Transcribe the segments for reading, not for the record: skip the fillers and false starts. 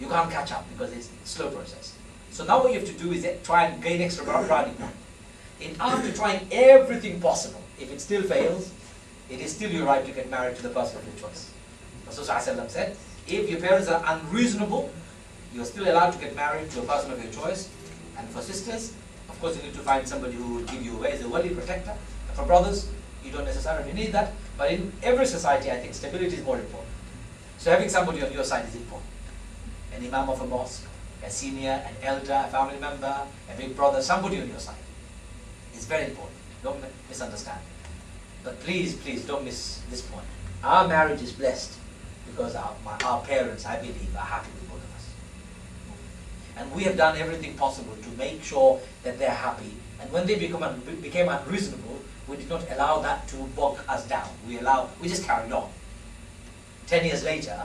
You can't catch up because it's a slow process. So now what you have to do is try and gain extra brownie point. In after trying everything possible, if it still fails, it is still your right to get married to the person of your choice. Rasulullah said, if your parents are unreasonable, you're still allowed to get married to a person of your choice. And for sisters, of course you need to find somebody who will give you away as a wali protector. And for brothers, you don't necessarily need that. But in every society, I think stability is more important. So having somebody on your side is important. An imam of a mosque, a senior, an elder, a family member, a big brother, somebody on your side. It's very important. Don't misunderstand. But please, please don't miss this point. Our marriage is blessed because our parents, I believe, are happy with both of us. And we have done everything possible to make sure that they're happy. And when they became unreasonable, we did not allow that to bog us down. We just carried on. 10 years later,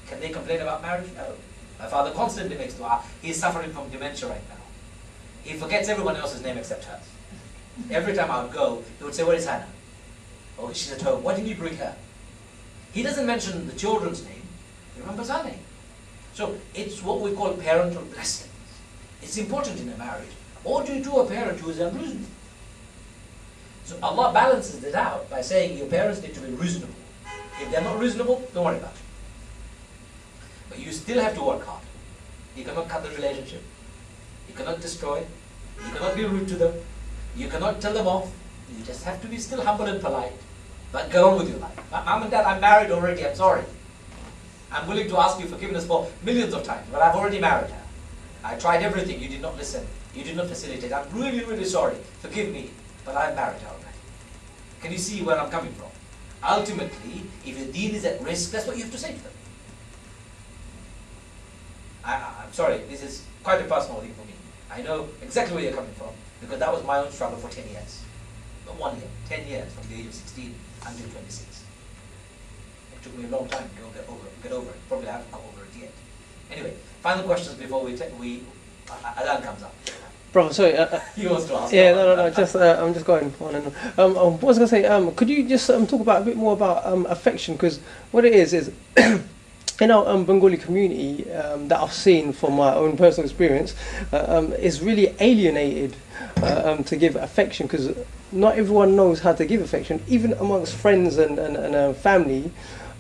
can they complain about marriage? No. My father constantly makes dua. He's suffering from dementia right now. He forgets everyone else's name except hers. Every time I would go, he would say, where is Hannah? Oh, she's at home. Why didn't you bring her? He doesn't mention the children's name. He remembers our name. So it's what we call parental blessings. It's important in a marriage. Or do you do a parent who is unreasonable? So Allah balances it out by saying your parents need to be reasonable. If they're not reasonable, don't worry about it. But you still have to work hard. You cannot cut the relationship. You cannot destroy. You cannot be rude to them. You cannot tell them off. You just have to be still humble and polite. But go on with your life. Mom and Dad, I'm married already, I'm sorry. I'm willing to ask you forgiveness for millions of times, but I've already married her. I tried everything, you did not listen. You did not facilitate. I'm really, really sorry. Forgive me, but I've married her already. Can you see where I'm coming from? Ultimately, if your deen is at risk, that's what you have to say to them. I'm sorry, this is quite a personal thing for me. I know exactly where you're coming from, because that was my own struggle for 10 years. Not 1 year, 10 years, from the age of 16 until 26. It took me a long time to get over it. Probably haven't come over it yet. Anyway, final questions before Adhan comes up. Brother, sorry. He wants to ask. Yeah, no. Just I'm just going on and on. What was I going to say? Could you just talk about a bit more about affection? Because what it is in our Bengali community that I've seen from my own personal experience is really alienated to give affection, because not everyone knows how to give affection, even amongst friends and family.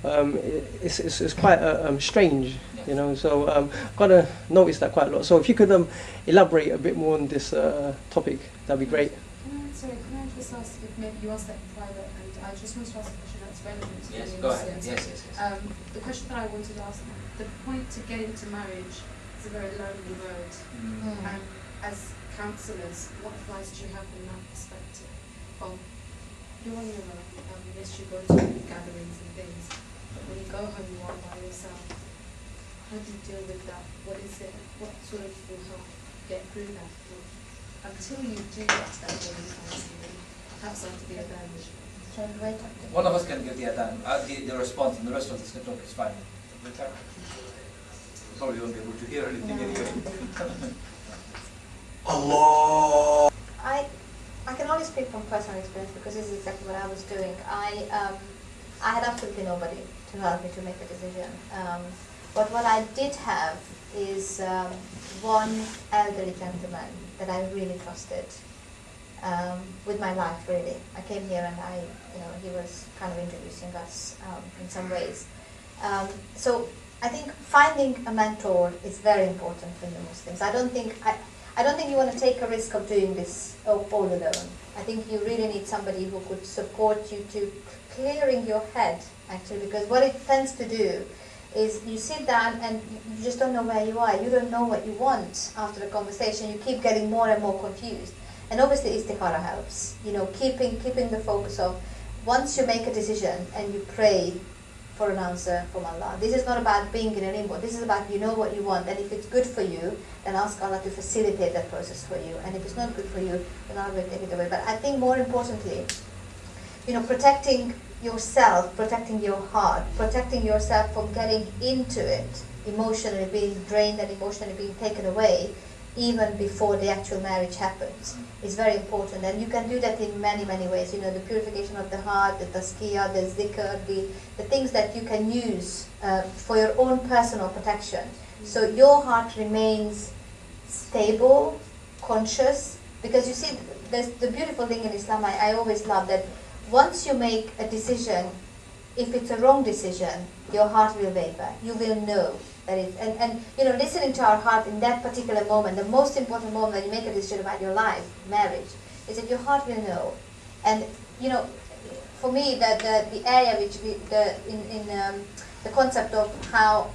It's quite strange, you know. So I've got to notice that quite a lot. So if you could elaborate a bit more on this topic, that'd be great. Can I just ask if maybe you asked that in private, and I just want to ask a question that's relevant to Yes, the go ahead. audience. Yes. The question that I wanted to ask, the point to get into marriage is a very lonely road. And as counsellors, what advice do you have in that perspective? Well, you're on your own, yes, you go to gatherings and things, but when you go home, you are by yourself. How do you deal with that? What is it? What sort of will help get through that? Until you do that level of counselling, perhaps I have to be a bench. One of us can give the adhan, the response, and the rest of us can talk. It's fine. Probably won't be able to hear anything anyway. Allah. I can only speak from personal experience, because this is exactly what I was doing. I had absolutely nobody to help me to make a decision. But what I did have is one elderly gentleman that I really trusted with my life, really. I came here and he was kind of introducing us in some ways. So I think finding a mentor is very important for new Muslims. I don't think you want to take a risk of doing this all alone. I think you really need somebody who could support you to clearing your head, actually, because what it tends to do is you sit down and you just don't know where you are. You don't know what you want after the conversation. You keep getting more and more confused. And obviously istikhara helps, keeping the focus of, once you make a decision and you pray for an answer from Allah. This is not about being in a limbo. This is about you know what you want, and if it's good for you, then ask Allah to facilitate that process for you. And if it's not good for you, then Allah will take it away. But I think more importantly, protecting yourself, protecting your heart, protecting yourself from getting into it, emotionally being drained and emotionally being taken away, even before the actual marriage happens, is very important. And you can do that in many, many ways. The purification of the heart, the tazkiyah, the zikr, the things that you can use for your own personal protection. So your heart remains stable, conscious, because you see, there's the beautiful thing in Islam, I always love that once you make a decision, if it's a wrong decision, your heart will waver. You will know that it, and you know, listening to our heart in that particular moment, the most important moment when you make a decision about your life, marriage, is that your heart will know. And you know, for me, the area which we, the concept of how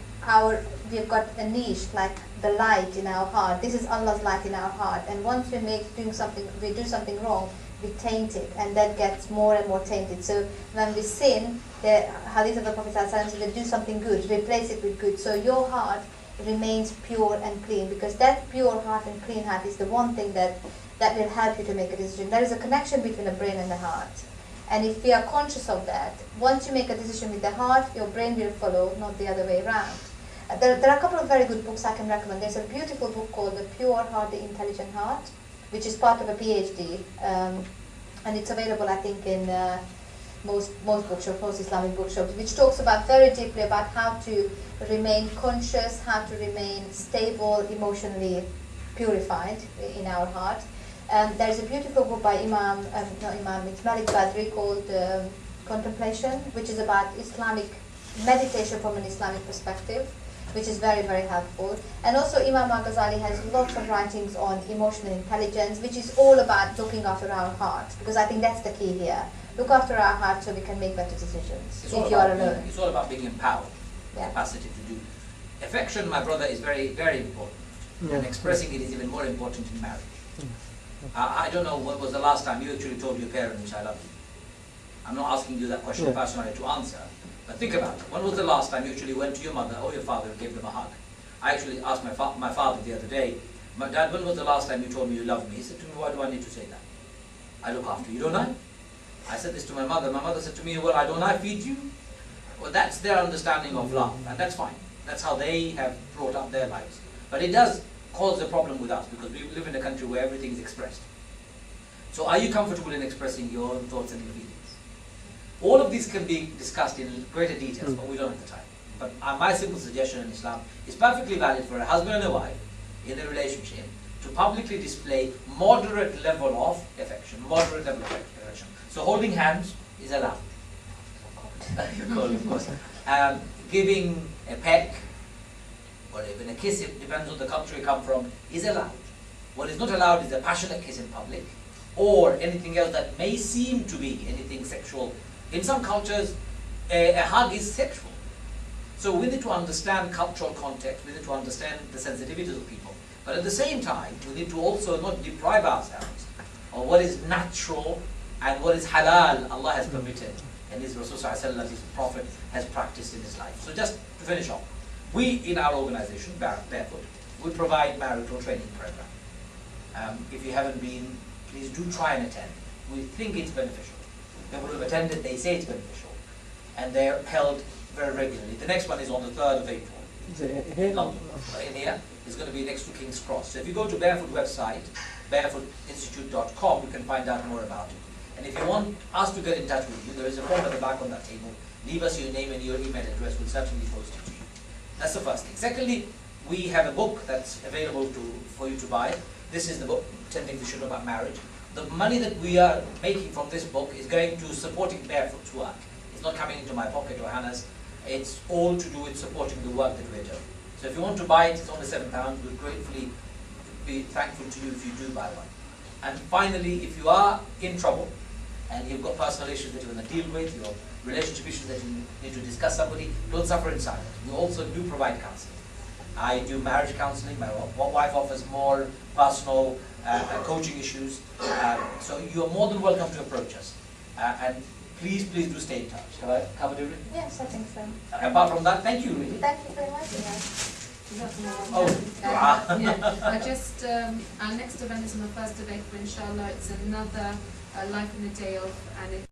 we've got a niche, like the light in our heart. This is Allah's light in our heart. And once we do something wrong, we taint it, and that gets more and more tainted. So when we sin, the hadith of the Prophet ﷺ says, do something good, replace it with good. So your heart remains pure and clean, because that pure heart and clean heart is the one thing that will help you to make a decision. There is a connection between the brain and the heart. And if we are conscious of that, once you make a decision with the heart, your brain will follow, not the other way around. There are a couple of very good books I can recommend. There's a beautiful book called The Pure Heart, The Intelligent Heart, which is part of a PhD, and it's available, I think, in most bookshops, most Islamic bookshops, which talks about very deeply about how to remain conscious, how to remain stable, emotionally purified in our heart. There's a beautiful book by it's Malik Badri, called Contemplation, which is about Islamic meditation from an Islamic perspective, which is very, very helpful. And also Imam Al-Ghazali has lots of writings on emotional intelligence, which is all about looking after our heart, because I think that's the key here. Look after our heart so we can make better decisions if you are alone. It's all about being empowered, Yeah. capacity to do. Affection, my brother, is very, very important. And expressing it is even more important in marriage. I don't know what was the last time you actually told your parents, I love you. I'm not asking you that question personally to answer, but think about it. When was the last time you actually went to your mother or your father and gave them a hug? I actually asked my father the other day, my dad, when was the last time you told me you love me? He said to me, why do I need to say that? I look after you, don't I? I said this to my mother. My mother said to me, well, don't I feed you? Well, that's their understanding of love, and that's fine. That's how they have brought up their lives. But it does cause a problem with us, because we live in a country where everything is expressed. So are you comfortable in expressing your own thoughts and your feelings? All of these can be discussed in greater details, but we don't have the time. But my simple suggestion in Islam is perfectly valid for a husband and a wife in a relationship to publicly display moderate level of affection, moderate level of affection. So holding hands is allowed. Of course. Giving a peck or even a kiss, it depends on the culture you come from, is allowed. What is not allowed is a passionate kiss in public, or anything else that may seem to be anything sexual. In some cultures, a hug is sexual. So we need to understand cultural context, we need to understand the sensitivities of people. But at the same time, we need to also not deprive ourselves of what is natural and what is halal Allah has permitted, and His Rasul Sallallahu Alaihi Wasallam, His Prophet, has practiced in his life. So just to finish off, we in our organization, Barefoot, we provide marital training program. If you haven't been, please do try and attend. We think it's beneficial. People who have attended, they say it's beneficial. And they're held very regularly. The next one is on the 3rd of April. In London. In here. It's going to be next to King's Cross. So if you go to Barefoot website, barefootinstitute.com, you can find out more about it. And if you want us to get in touch with you, there is a form at the back on that table. Leave us your name and your email address. We'll certainly post it to you. That's the first thing. Secondly, we have a book that's available for you to buy. This is the book, 10 Things You Should Know About Marriage. The money that we are making from this book is going to supporting Barefoot's work. It's not coming into my pocket or Hannah's. It's all to do with supporting the work that we're doing. So if you want to buy it, it's only £7. We'll gratefully be thankful to you if you do buy one. And finally, if you are in trouble and you've got personal issues that you want to deal with, your relationship issues that you need to discuss somebody, don't suffer in silence. We also do provide counseling. I do marriage counseling. My wife offers more personal coaching issues. So you are more than welcome to approach us. And please do stay in touch. Have I covered everything? Yes, I think so. Apart from that, thank you, really. Thank you very much. Our next event is on the 1st of April, inshallah. It's another Life in a Day of, and